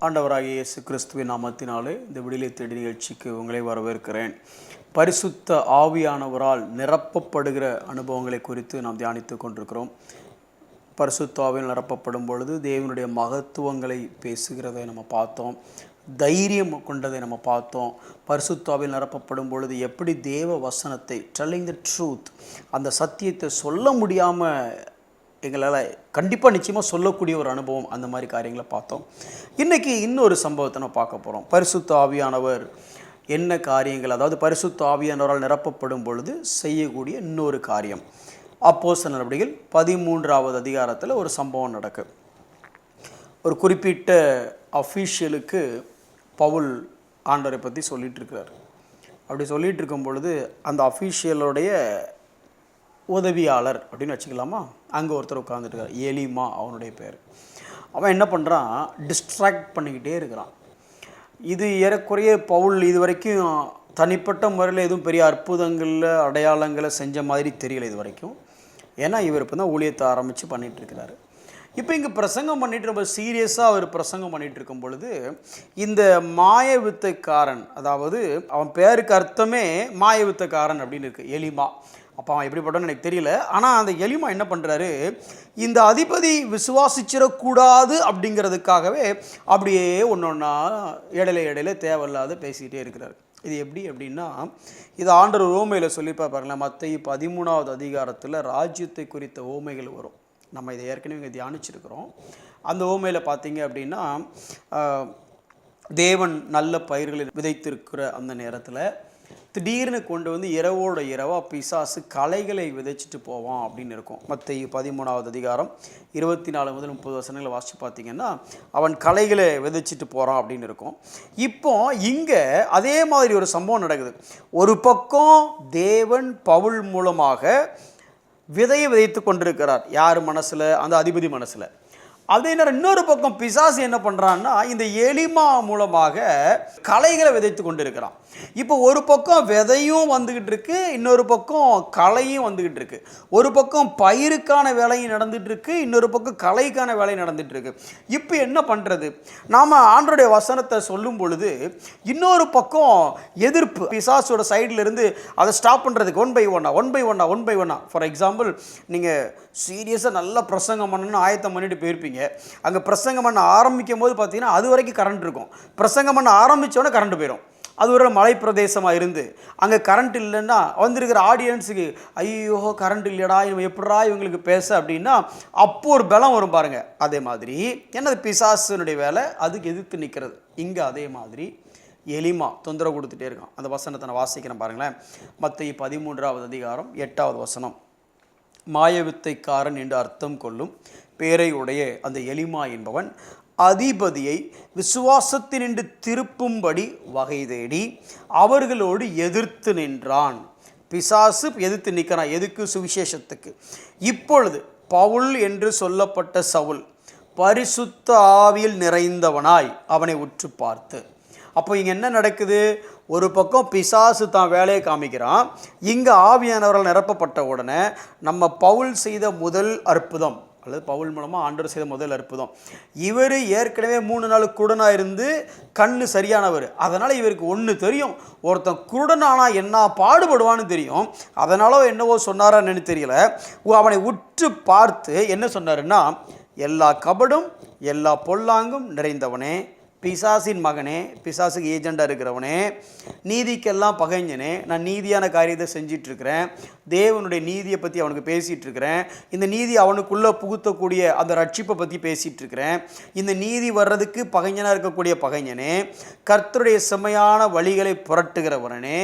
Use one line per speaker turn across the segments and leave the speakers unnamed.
ஆண்டவராகிய இயேசு கிறிஸ்துவின் நாமத்தினாலே இந்த விடுதலை தேடி நிகழ்ச்சிக்கு உங்களை வரவேற்கிறேன். பரிசுத்த ஆவியானவரால் நிரப்பப்படுகிற அனுபவங்களை குறித்து நாம் தியானித்து கொண்டிருக்கிறோம். பரிசுத்த ஆவியில் நிரப்பப்படும் பொழுது தேவனுடைய மகத்துவங்களை பேசுகிறதை நம்ம பார்த்தோம். தைரியம் கொண்டதை நம்ம பார்த்தோம். பரிசுத்த ஆவியில் நிரப்பப்படும் பொழுது எப்படி தேவ வசனத்தை டெல்லிங் த ட்ரூத், அந்த சத்தியத்தை சொல்ல முடியாமல் எங்களால் கண்டிப்பாக நிச்சயமாக சொல்லக்கூடிய ஒரு அனுபவம், அந்த மாதிரி காரியங்களை பார்த்தோம். இன்றைக்கி இன்னொரு சம்பவத்தை நம்ம பார்க்க போகிறோம். பரிசுத்த ஆவியானவர் என்ன காரியங்கள், அதாவது பரிசுத்த ஆவியானவரால் நிரப்பப்படும் பொழுது செய்யக்கூடிய இன்னொரு காரியம். அப்போஸ்தலர் நடவடிக்கைகள் 13வது அதிகாரத்தில் ஒரு சம்பவம் நடக்கு. ஒரு குறிப்பிட்ட அஃபீஷியலுக்கு பவுல் ஆண்டவரை பற்றி சொல்லிகிட்டு இருக்கிறார். அப்படி சொல்லிகிட்டு இருக்கும் பொழுது அந்த அஃபீஷியலுடைய உதவியாளர் அப்படின்னு வச்சுக்கலாமா, அங்கே ஒருத்தர் உட்காந்துட்டுருக்கார். எலிமா அவனுடைய பேர். அவன் என்ன பண்ணுறான், டிஸ்ட்ராக்ட் பண்ணிக்கிட்டே இருக்கிறான். இது ஏறக்குறைய பவுல் இது வரைக்கும் தனிப்பட்ட முறையில் எதுவும் பெரிய அற்புதங்களில் அடையாளங்களை செஞ்ச மாதிரி தெரியல இது வரைக்கும். ஏன்னா இவர் இப்போ தான் ஊழியத்தை ஆரம்பித்து பண்ணிகிட்ருக்கிறாரு. இப்போ இங்கே பிரசங்கம் பண்ணிட்டு ரொம்ப சீரியஸாக அவர் பிரசங்கம் பண்ணிகிட்டு இருக்கும் பொழுது இந்த மாய வித்தைக்காரன், அதாவது அவன் பேருக்கு அர்த்தமே மாய வித்தைக்காரன் அப்படின்னு இருக்குது, எலிமா. அப்போ அவன் எப்படிப்பட்டன்னு எனக்கு தெரியல. ஆனால் அந்த எலிமா என்ன பண்ணுறாரு, இந்த அதிபதி விசுவாசிச்சிடக்கூடாது அப்படிங்கிறதுக்காகவே அப்படியே ஒன்று ஒன்றா இடையில தேவையில்லாத பேசிக்கிட்டே இருக்கிறார். இது எப்படி அப்படின்னா, இது ஆண்டவர் ஓமையில் சொல்லியிருப்பார் பாருங்களேன். மத்தேயு 13வது அதிகாரத்தில் ராஜ்யத்தை குறித்த ஓமைகள் வரும். நம்ம இதை ஏற்கனவே இங்கே தியானிச்சிருக்கிறோம். அந்த ஓமையில் பார்த்தீங்க அப்படின்னா, தேவன் நல்ல பயிர்களை விதைத்திருக்கிற அந்த நேரத்தில் திடீர்னு கொண்டு வந்து இரவோட இரவாக பிசாசு களைகளை விதைச்சிட்டு போவான் அப்படின்னு இருக்கும். மத்தேயு 13வது அதிகாரம் 24 முதல் 30 வசனங்களை வாசித்து பார்த்தீங்கன்னா, அவன் களைகளை விதைச்சிட்டு போகிறான் அப்படின்னு இருக்கும். இப்போ இங்கே அதே மாதிரி ஒரு சம்பவம் நடக்குது. ஒரு பக்கம் தேவன் பவுல் மூலமாக விதையை விதைத்து கொண்டிருக்கிறார். யார் மனசில்? அந்த அதிபதி மனசில். அதே நேரம் இன்னொரு பக்கம் பிசாசு என்ன பண்ணுறான்னா, இந்த எலிமா மூலமாக களைகளை விதைத்து கொண்டு இருக்கிறான். இப்போ ஒரு பக்கம் விதையும் வந்துக்கிட்டு இருக்கு, இன்னொரு பக்கம் களையும் வந்துக்கிட்டு இருக்கு. ஒரு பக்கம் பயிருக்கான வேலையும் நடந்துட்டு இருக்கு, இன்னொரு பக்கம் களைக்கான வேலை நடந்துட்டு இருக்கு. இப்போ என்ன பண்ணுறது? நாம் ஆண்டவருடைய வசனத்தை சொல்லும் பொழுது இன்னொரு பக்கம் எதிர்ப்பு பிசாசோட சைடில் இருந்து அதை ஸ்டாப் பண்ணுறதுக்கு ஒன் பை ஒன்னா. ஃபார் எக்ஸாம்பிள், நீங்கள் சீரியஸாக நல்லா பிரசங்கம் பண்ணணும்னு ஆயத்தம் பண்ணிட்டு போயிருப்பீங்க. அங்கே பிரசங்கம் பண்ண ஆரம்பிக்கும் போது பார்த்தீங்கன்னா அது வரைக்கும் கரண்ட் இருக்கும். பிரசங்கம் பண்ண ஆரம்பித்தோன்னே கரண்ட் போயிடும். அது ஒரு மலை பிரதேசமாக இருந்து அங்கே கரண்ட் இல்லைன்னா வந்திருக்கிற ஆடியன்ஸுக்கு ஐயோ கரண்ட் இல்லையடா, இவன் எப்படா இவங்களுக்கு பேச அப்படின்னா அப்போ ஒரு பலம் வரும் பாருங்கள். அதே மாதிரி என்னது பிசாசுனுடைய வேலை, அதுக்கு எதிர்த்து நிற்கிறது. இங்கே அதே மாதிரி எலிமா தொந்தரவு கொடுத்துட்டே இருக்கான். அந்த வசனத்தை நான் வாசிக்கிறேன் பாருங்களேன். மத்தேயு 13வது அதிகாரம் 8வது வசனம். மாயவித்தைக்காரன் என்று அர்த்தம் கொள்ளும் பேரை உடைய அந்த எலிமா என்பவன் அதிபதியை விசுவாசத்தினின்று திருப்பும்படி வகை தேடி அவர்களோடு எதிர்த்து நின்றான். பிசாசு எதிர்த்து நிற்கிறான். எதுக்கு? சுவிசேஷத்துக்கு. இப்பொழுது பவுல் என்று சொல்லப்பட்ட சவுல் பரிசுத்த ஆவியில் நிறைந்தவனாய் அவனை உற்று பார்த்து. அப்போ இங்கே என்ன நடக்குது? ஒரு பக்கம் பிசாசு தான் வேலையை காமிக்கிறான். இங்கே ஆவியானவரால் நிரப்பப்பட்ட உடனே நம்ம பவுல் செய்த முதல் அற்புதம், அல்லது பவுல் மூலமாக ஆண்டவர் செய்த முதல் அற்புதம், இவர் ஏற்கனவே 3 நாள் குருடனாக இருந்து கண்ணு சரியானவர். அதனால் இவருக்கு ஒன்று தெரியும், ஒருத்தன் குருடனானா என்ன பாடுபடுவான்னு தெரியும். அதனால என்னவோ சொன்னாரான்னு தெரியல. அவனை உற்று பார்த்து என்ன சொன்னாருன்னா, எல்லா கபடும் எல்லா பொல்லாங்கும் நிறைந்தவனே, பிசாசின் மகனே, பிசாசுக்கு ஏஜெண்டாக இருக்கிறவனே, நீதிக்கெல்லாம் பகைஞ்சனே, நான் நீதியான காரியத்தை செஞ்சிட்ருக்கிறேன், தேவனுடைய நீதியை பற்றி அவனுக்கு பேசிகிட்டு இருக்கிறேன், இந்த நீதி அவனுக்குள்ளே புகுத்தக்கூடிய அந்த ரட்சிப்பை பற்றி பேசிகிட்டு இருக்கிறேன், இந்த நீதி வர்றதுக்கு பகைஞ்சனாக இருக்கக்கூடிய பகைஞ்சனே, கர்த்தருடைய செம்மையான வழிகளை புரட்டுகிறவனே,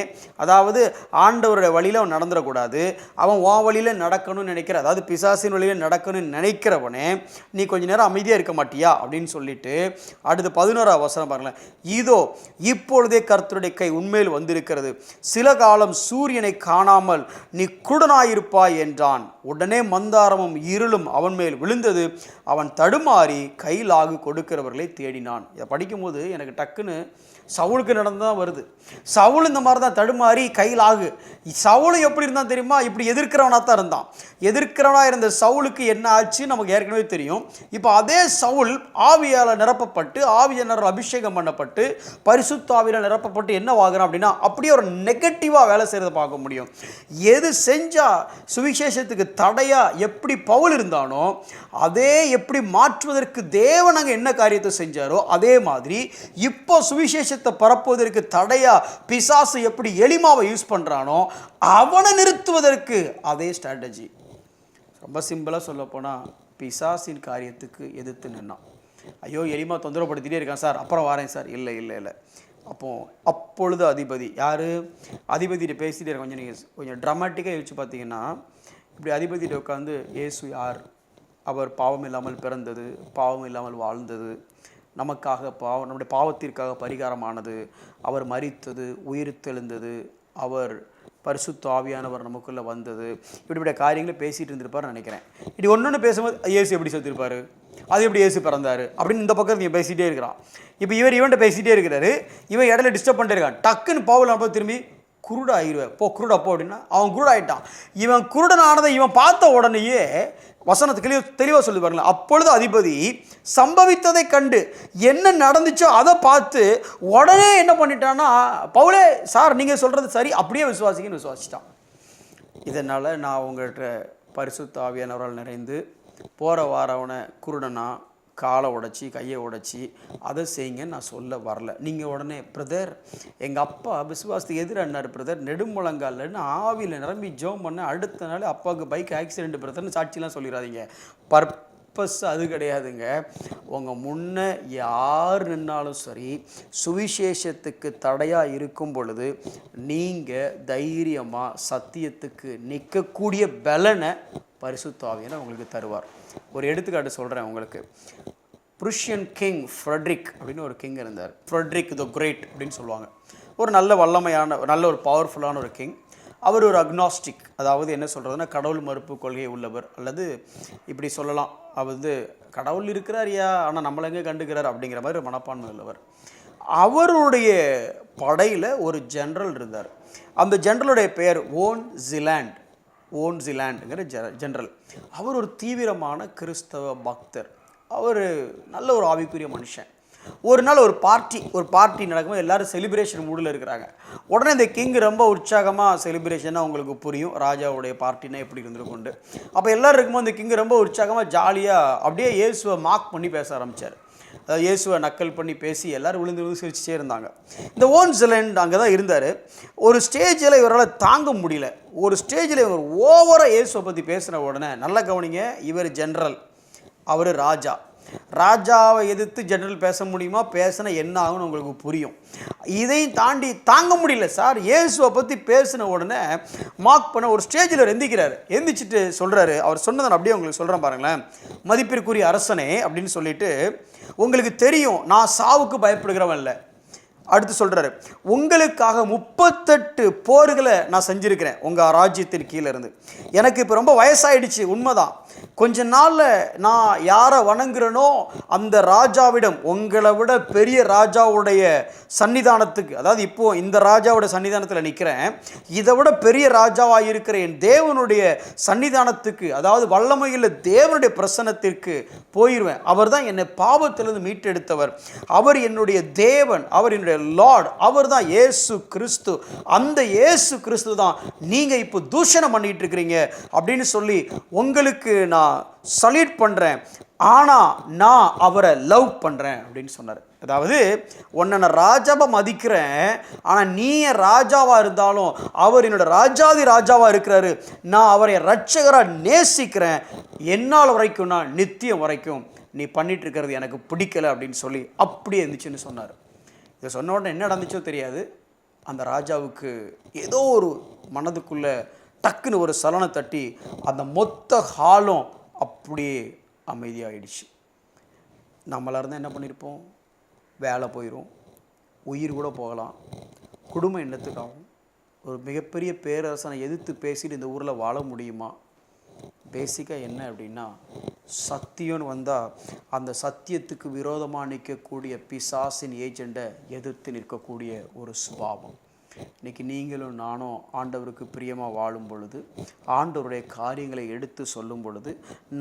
அதாவது ஆண்டவருடைய வழியில் அவன் நடந்துடக்கூடாது, அவன் உன் வழியில் நடக்கணும்னு நினைக்கிற, அதாவது பிசாசின் வழியில் நடக்கணும்னு நினைக்கிறவனே, நீ கொஞ்ச நேரம் அமைதியாக இருக்க மாட்டியா அப்படின்னு சொல்லிட்டு அடுத்து 11வது வசனம் பாருங்களேன். இதோ இப்பொழுதே கர்த்தருடைய கை உண்மையில் வந்திருக்கிறது, சில காலம் சூரியனை காணாமல் நீ குருடனாயிருப்பாய் என்றான். உடனே மந்தாரமும் இருளும் அவன் மேல் விழுந்தது. அவன் தடுமாறி கையிலாகு கொடுக்கிறவர்களை தேடினான். இதை படிக்கும்போது எனக்கு டக்குன்னு சவுலுக்கு நடந்துதான் வருது. சவுல் இந்த மாதிரி தான் தடுமாறி கையிலாகு. சவுலும் எப்படி இருந்தான் தெரியுமா? இப்படி எதிர்க்கிறவனாக தான் இருந்தான். எதிர்க்கிறவனாக இருந்த சவுலுக்கு என்ன ஆச்சு நமக்கு ஏற்கனவே தெரியும். இப்போ அதே சவுல் ஆவியால் நிரப்பப்பட்டு, ஆவியானவர் அபிஷேகம் பண்ணப்பட்டு, பரிசுத்த ஆவியால் நிரப்பப்பட்டு என்ன ஆகுறான் அப்படின்னா அப்படியே ஒரு நெகட்டிவாக வேலை செய்கிறத பார்க்க முடியும். எது செஞ்சால் சுவிசேஷத்துக்கு தடையாக எப்படி பவுல் இருந்தானோ அதே எப்படி மாற்றுவதற்கு தேவன் அங்கே என்ன காரியத்தை செஞ்சாரோ அதே மாதிரி இப்போ சுவிசேஷத்தை பரப்புவதற்கு தடையா பிசாசு எப்படி எலிமாவை யூஸ் பண்றானோ அவனை நிறுத்துவதற்கு அதே ஸ்ட்ராட்டஜி. ரொம்ப சிம்பிளாக சொல்ல போனால் பிசாசின் காரியத்துக்கு எதிர்த்து நின்னான். ஐயோ எலிமா தொந்தரவுப்படுத்திட்டே இருக்கான் சார், அப்புறம் வரேன் சார், இல்லை இல்லை இல்லை. அப்பொழுது அதிபதி யார்? அதிபதிகிட்ட பேசிகிட்டே இருக்க. கொஞ்சம் ட்ராமாட்டிக்காக யோசிச்சு பார்த்தீங்கன்னா, இப்படி அதிபதிகிட்ட உட்காந்து இயேசு யார்? அவர் பாவம் இல்லாமல் பிறந்தது, பாவம் இல்லாமல் வாழ்ந்தது, நமக்காக நம்முடைய பாவத்திற்காக பரிகாரமானது, அவர் மரித்தது, உயிர்த்தெழுந்தது, அவர் பரிசுத்த ஆவியானவர் நமக்குள்ளே வந்தது, இப்படிப்பட்ட காரியங்களை பேசிகிட்டு இருந்திருப்பார் நினைக்கிறேன். இப்படி ஒன்று பேசும்போது இயேசு எப்படி செத்துருப்பார், அது எப்படி இயேசு பிறந்தார் அப்படின்னு இந்த பக்கம் நீங்கள் பேசிகிட்டே இருக்கிறான். இப்போ இவன்ட்ட பேசிகிட்டே இருக்கிறாரு, இவன் இடையில டிஸ்டர்ப் பண்ணிட்டே இருக்கான். டக்குன்னு பவுல் அப்போ திரும்பி குருடா ஆயிடுவேன், குருடா போ அப்படின்னா அவன் குருடாயிட்டான். இவன் குருடனானதை இவன் பார்த்த உடனேயே வசனத்துக்கு தெளிவாக சொல்லி பாருங்களேன். அப்பொழுது அதிபதி சம்பவித்ததை கண்டு என்ன நடந்துச்சோ அதை பார்த்து உடனே என்ன பண்ணிட்டான்னா, பவுலே சார் நீங்கள் சொல்கிறது சரி, அப்படியே விசுவாசிங்கன்னு விசுவாசிட்டான். இதனால் நான் உங்கள்கிட்ட பரிசுத்த ஆவியானவரால் நிறைந்து போகிற வாரவனை குருடனா காலை உடைச்சி கையை உடைச்சி அதை செய்யுங்கன்னு நான் சொல்ல வரல. நீங்கள் உடனே பிரதர் எங்கள் அப்பா விசுவாசத்துக்கு எதிரானார் பிரதர், நெடுமுழங்கால்னு ஆவியில் நிரம்பி ஜோம் பண்ண அடுத்த நாள் அப்பாவுக்கு பைக் ஆக்சிடென்ட் பிரதர்னு சாட்சிலாம் சொல்லிடாதீங்க. பர்பஸ் அது கிடையாதுங்க. உங்கள் முன்னே யார் நின்னாலும் சரி, சுவிசேஷத்துக்கு தடையாக இருக்கும் பொழுது நீங்கள் தைரியமாக சத்தியத்துக்கு நிற்கக்கூடிய பலனை பரிசுத்த ஆவியானவர் உங்களுக்கு தருவார். ஒரு எடுத்துக்காட்டு சொல்கிறேன் உங்களுக்கு. ப்ருஷியன் கிங் ஃப்ரெட்ரிக் அப்படின்னு ஒரு கிங் இருந்தார். ஃப்ரெட்ரிக் த கிரேட் அப்படின்னு சொல்லுவாங்க. ஒரு நல்ல வல்லமையான நல்ல ஒரு பவர்ஃபுல்லான ஒரு கிங். அவர் ஒரு அக்னாஸ்டிக், அதாவது என்ன சொல்கிறதுனா கடவுள் மறுப்பு கொள்கை உள்ளவர், அல்லது இப்படி சொல்லலாம் அவர் கடவுள் இருக்கிறாரியா ஆனால் நம்மளை எங்கே கண்டுக்கிறார் அப்படிங்கிற மாதிரி ஒரு மனப்பான்மை உள்ளவர். அவருடைய படையில் ஒரு ஜென்ரல் இருந்தார். அந்த ஜென்ரலுடைய பெயர் ஓன் ஜிலாண்டுங்கிற ஜென்ரல். அவர் ஒரு தீவிரமான கிறிஸ்தவ பக்தர். அவர் நல்ல ஒரு ஆவிக்குரிய மனுஷன். ஒரு நாள் ஒரு பார்ட்டி நடக்கும்போது எல்லோரும் செலிப்ரேஷன் மூடில் இருக்கிறாங்க. உடனே இந்த கிங் ரொம்ப உற்சாகமாக செலிப்ரேஷனாக உங்களுக்கு புரியும் ராஜாவுடைய பார்ட்டினா எப்படி இருந்திருக்குண்டு. அப்போ எல்லோரும் இருக்கும்போது இந்த கிங் ரொம்ப உற்சாகமாக ஜாலியாக அப்படியே இயேசுவை மார்க் பண்ணி பேச ஆரம்பித்தார். அதாவது இயேசுவை நக்கல் பண்ணி பேசி எல்லோரும் விழுந்து சிரிச்சிட்டே இருந்தாங்க. இந்த ஓன் ஜிலாண்ட் அங்கே தான் இருந்தார். ஒரு ஸ்டேஜில் இவரால் தாங்க முடியல. ஒரு ஸ்டேஜில் இவர் ஓவராக இயேசுவை பற்றி பேசுகிற உடனே நல்லா கவனிங்க, இவர் ஜென்ரல், அவர் ராஜாவை எதிர்த்து ஜெனரல் பேச முடியுமா? பேசினா என்ன ஆகும்னு உங்களுக்கு புரியும். இதையும் தாண்டி தாங்க முடியல சார். இயேசுவை பற்றி பேசின உடனே மார்க் பண்ண ஒரு ஸ்டேஜில் எந்திரிச்சிட்டு சொல்கிறாரு. அவர் சொன்னதை அப்படியே உங்களுக்கு சொல்கிறேன் பாருங்களேன். மதிப்பிற்குரிய அரசனே அப்படின்னு சொல்லிட்டு, உங்களுக்கு தெரியும் நான் சாவுக்கு பயப்படுகிறவன் இல்லை. அடுத்து சொல்கிறாரு, உங்களுக்காக 38 போர்களை நான் செஞ்சுருக்கிறேன் உங்கள் ராஜ்யத்தின் கீழே இருந்து. எனக்கு இப்போ ரொம்ப வயசாயிடுச்சு, உண்மைதான். கொஞ்ச நாளில் நான் யாரை வணங்குறேனோ அந்த ராஜாவிடம், உங்களை விட பெரிய ராஜாவுடைய சன்னிதானத்துக்கு, அதாவது இப்போது இந்த ராஜாவோட சன்னிதானத்தில் நிற்கிறேன், இதை விட பெரிய ராஜாவாக இருக்கிற என் தேவனுடைய சன்னிதானத்துக்கு, அதாவது வல்லமையில் தேவனுடைய பிரசன்னத்திற்கு போயிடுவேன். அவர் தான் என்னை பாவத்திலிருந்து மீட்டெடுத்தவர், அவர் என்னுடைய தேவன், அவர் என்னுடைய லார்ட், அவர் தான் இயேசு கிறிஸ்து. அந்த இயேசு கிறிஸ்து தான் நீங்கள் இப்போ தூஷணம் பண்ணிட்டு இருக்கிறீங்க அப்படின்னு சொல்லி உங்களுக்கு நான் சல்யூட் பண்ணுறேன், ஆனால் நான் அவரை லவ் பண்ணுறேன் அப்படின்னு சொன்னார். அதாவது உன்னை நான் ராஜாவாக மதிக்கிறேன், ஆனால் நீ என் ராஜாவாக இருந்தாலும் அவர் என்னோட ராஜாதி ராஜாவாக இருக்கிறாரு, நான் அவரை ரட்சகராக நேசிக்கிறேன், என்னால் வரைக்கும் நான் நித்தியம் வரைக்கும் நீ பண்ணிட்டு இருக்கிறது எனக்கு பிடிக்கலை அப்படின்னு சொல்லி அப்படியே இருந்துச்சுன்னு சொன்னார். இதை சொன்ன உடனே என்ன நடந்துச்சோ தெரியாது. அந்த ராஜாவுக்கு ஏதோ ஒரு மனதுக்குள்ளே டக்குன்னு ஒரு சலனை தட்டி அந்த மொத்த ஹாலும் அப்படியே அமைதியாகிடுச்சு. நம்மளாக இருந்தால் என்ன பண்ணியிருப்போம்? வேலை போயிடும், உயிர் கூட போகலாம், குடும்பம் என்னத்துக்காகும், ஒரு மிகப்பெரிய பேரரசனை எதிர்த்து பேசிட்டு இந்த ஊரில் வாழ முடியுமா? பேசிக்காக என்ன அப்படின்னா, சத்தியம்னு வந்தால் அந்த சத்தியத்துக்கு விரோதமாக நிற்கக்கூடிய பிசாசின் ஏஜெண்டை எதிர்த்து நிற்கக்கூடிய ஒரு சுபாவம். இன்றைக்கி நீங்களும் நானும் ஆண்டவருக்கு பிரியமாக வாழும் பொழுது, ஆண்டவருடைய காரியங்களை எடுத்து சொல்லும் பொழுது,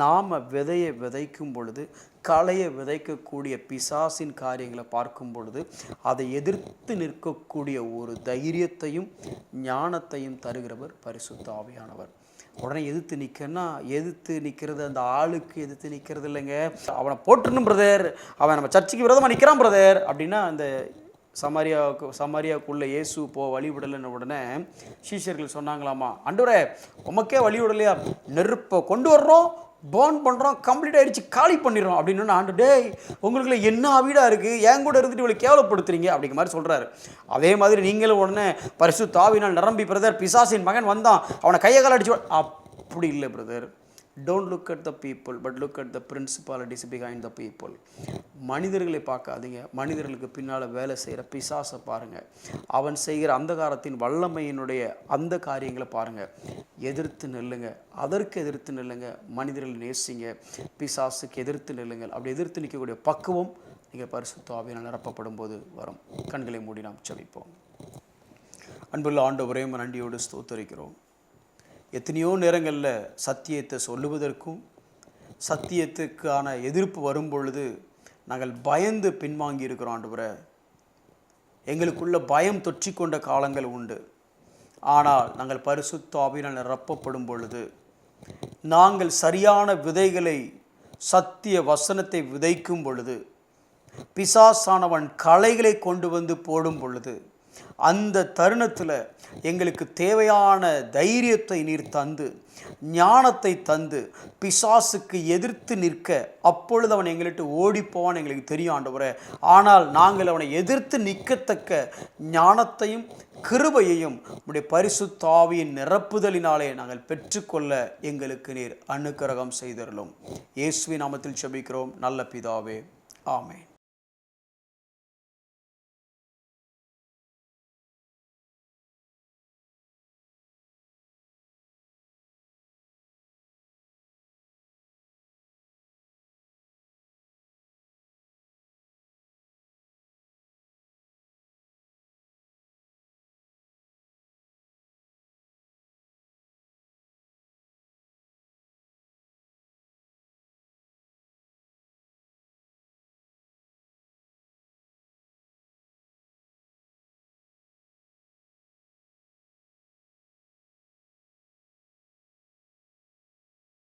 நாம் விதையை விதைக்கும் பொழுது, களையை விதைக்கக்கூடிய பிசாசின் காரியங்களை பார்க்கும் பொழுது, அதை எதிர்த்து நிற்கக்கூடிய ஒரு தைரியத்தையும் ஞானத்தையும் தருகிறவர் பரிசுத்த ஆவியானவர். உடனே எதிர்த்து நிற்கிறது அந்த ஆளுக்கு எதிர்த்து நிற்கிறது இல்லைங்க, அவனை போட்டுருணும் பிரதர், அவன் நம்ம சர்ச்சுக்கு விரோதமாக நிற்கிறான் பிரதர் அப்படின்னா, அந்த சமாரியாவுக்குள்ளே இயேசு வழிவிடலைன்னு உடனே சீஷர்கள் சொன்னாங்களாமா, ஆண்டவரே உமக்கே வழிவிடலையா, நெருப்பை கொண்டு வர்றோம், பேர்ன் பண்ணுறோம், கம்ப்ளீட் ஆகிடுச்சு, காலி பண்ணிடுறோம் அப்படின்னு. ஆண்டு டேய் உங்களுக்குள்ள என்ன வீடாக இருக்குது, என் கூட இருந்துட்டு இவ்வளோ கேவலப்படுத்துறீங்க அப்படிங்கிற மாதிரி சொல்கிறாரு. அதே மாதிரி நீங்களும் உடனே பரிசுத்த ஆவியினால் நிரம்பி பிரதர் பிசாசின் மகன் வந்தான், அவனை கையை கால் அடிச்சு, அப்படி இல்லை brother. Don't look at the people but look at the principalities behind the people. மனிதர்களை பார்க்காதீங்க, மனிதர்களுக்கு பின்னால் வேலை செய்கிற பிசாசை பாருங்கள், அவன் செய்கிற அந்தகாரத்தின் வல்லமையினுடைய அந்த காரியங்களை பாருங்கள். எதிர்த்து நில்லுங்க, அதற்கு எதிர்த்து நில்லுங்க. மனிதர்கள் நேசிங்க, பிசாசுக்கு எதிர்த்து நில்லுங்கள். அப்படி எதிர்த்து நிற்கக்கூடிய பக்குவம் நீங்கள் பரிசுத்த ஆவியினால் நிரப்பப்படும் போது வரும். கண்களை மூடி நாம் ஜெபிப்போம். அன்புள்ள ஆண்டவரே, நன்றியோடு ஸ்தோத்தரிக்கிறோம். எத்தனையோ நேரங்களில் சத்தியத்தை சொல்லுவதற்கும் சத்தியத்துக்கான எதிர்ப்பு வரும் பொழுது நாங்கள் பயந்து பின்வாங்கி இருக்கிறோம். ஆண்டவரே, எங்களுக்குள்ள பயம் தொற்றிக்கொண்ட காலங்கள் உண்டு. ஆனால் நாங்கள் பரிசுத்த ஆவியினால் நிரப்பப்படும் பொழுது, நாங்கள் சரியான விதைகளை சத்திய வசனத்தை விதைக்கும் பொழுது, பிசாசானவன் களைகளை கொண்டு வந்து போடும் பொழுது, அந்த தருணத்தில் எங்களுக்கு தேவையான தைரியத்தை நீர் தந்து, ஞானத்தை தந்து, பிசாசுக்கு எதிர்த்து நிற்க அப்பொழுது அவன் எங்கள்கிட்ட ஓடிப்போவான் எங்களுக்கு தெரியும் ஆண்டவரே. ஆனால் நாங்கள் அவனை எதிர்த்து நிற்கத்தக்க ஞானத்தையும் கிருபையையும் உம்முடைய பரிசுத்த ஆவியின் நிரப்புதலினாலே நாங்கள் பெற்றுக்கொள்ள எங்களுக்கு நீர் அனுக்கிரகம் செய்தருளும். இயேசுவின் நாமத்தில் ஜெபிக்கிறோம் நல்ல பிதாவே, ஆமென்.